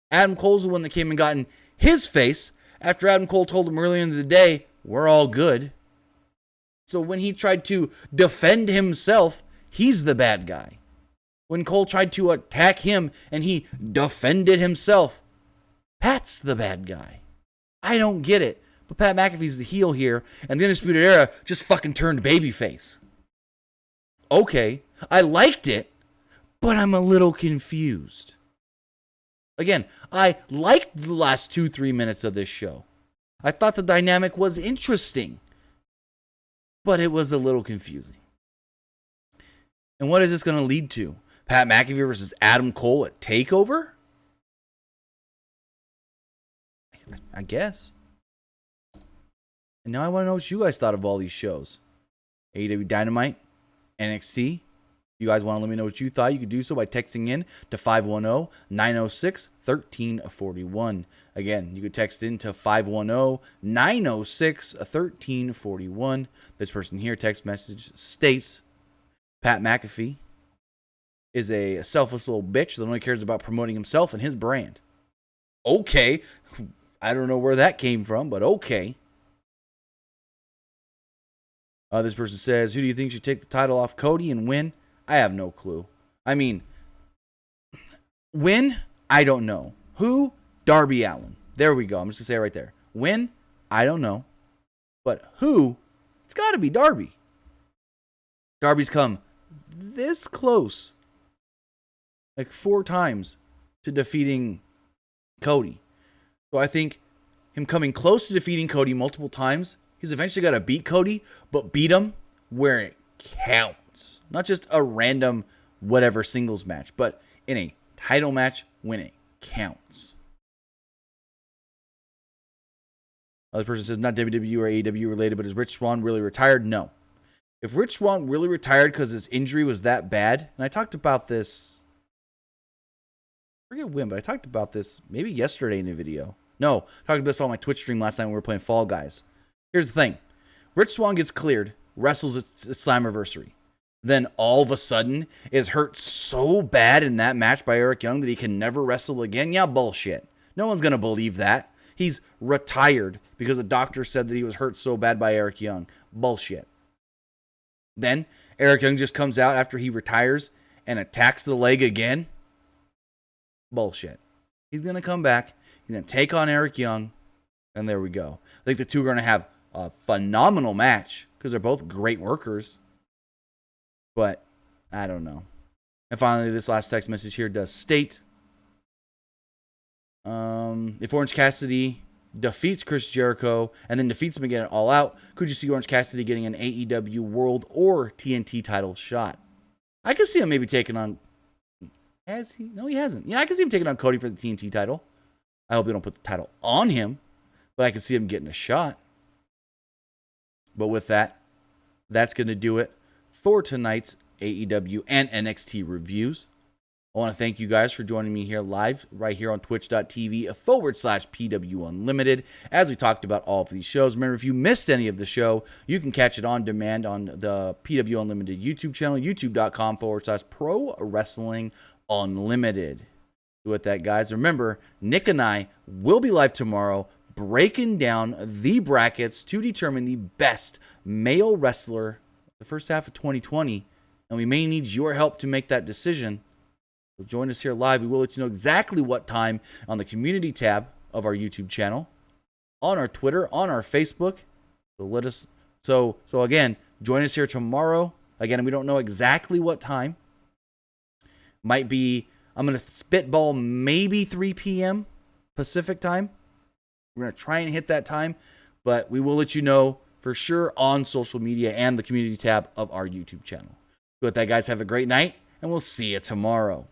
Adam Cole's the one that came and got in his face after Adam Cole told him earlier in the day, we're all good. So when he tried to defend himself, he's the bad guy. When Cole tried to attack him and he defended himself, Pat's the bad guy. I don't get it. But Pat McAfee's the heel here, and the Undisputed Era just fucking turned babyface. Okay, I liked it, but I'm a little confused. Again, I liked the last 2-3 minutes of this show. I thought the dynamic was interesting, but it was a little confusing. And what is this going to lead to? Pat McAfee versus Adam Cole at TakeOver? I guess. And now I want to know what you guys thought of all these shows. AEW Dynamite, NXT. You guys want to let me know what you thought? You could do so by texting in to 510-906-1341. Again, you could text in to 510-906-1341. This person here, text message states, Pat McAfee is a selfless little bitch that only cares about promoting himself and his brand. Okay. I don't know where that came from, but okay. This person says, who do you think should take the title off Cody and win? I have no clue. I mean, win? I don't know. Who? Darby Allin. There we go. I'm just going to say it right there. Win? I don't know. But who? It's got to be Darby. Darby's come this close, like 4 times, to defeating Cody. So I think him coming close to defeating Cody multiple times, he's eventually got to beat Cody, but beat him where it counts. Not just a random whatever singles match, but in a title match when it counts. Other person says, not WWE or AEW related, but is Rich Swann really retired? No. If Rich Swann really retired because his injury was that bad, and I talked about this, I forget when, but I talked about this maybe yesterday in a video. No, I talked about this on my Twitch stream last night when we were playing Fall Guys. Here's the thing. Rich Swann gets cleared, wrestles at Slammiversary. Then all of a sudden is hurt so bad in that match by Eric Young that he can never wrestle again? Yeah, bullshit. No one's going to believe that. He's retired because the doctor said that he was hurt so bad by Eric Young. Bullshit. Then Eric Young just comes out after he retires and attacks the leg again. Bullshit. He's going to come back. He's going to take on Eric Young. And there we go. I think the two are going to have a phenomenal match because they're both great workers. But I don't know. And finally, this last text message here does state, If Orange Cassidy defeats Chris Jericho and then defeats him again at All Out, could you see Orange Cassidy getting an AEW World or TNT title shot? I could see him maybe taking on... Has he? No, he hasn't. Yeah, I can see him taking on Cody for the TNT title. I hope they don't put the title on him, but I can see him getting a shot. But with that, that's going to do it for tonight's AEW and NXT reviews. I want to thank you guys for joining me here live, right here on twitch.tv/PWUnlimited, as we talked about all of these shows. Remember, if you missed any of the show, you can catch it on demand on the PW Unlimited YouTube channel, youtube.com/Pro Wrestling Unlimited. With that, guys, remember, Nick and I will be live tomorrow breaking down the brackets to determine the best male wrestler the first half of 2020, and we may need your help to make that decision. So join us here live. We will let you know exactly what time on the community tab of our YouTube channel, on our Twitter, on our Facebook. So again, join us here tomorrow. Again, we don't know exactly what time. Might be, I'm going to spitball maybe 3 p.m. Pacific time. We're going to try and hit that time, but we will let you know for sure on social media and the community tab of our YouTube channel. With that, guys, have a great night, and we'll see you tomorrow.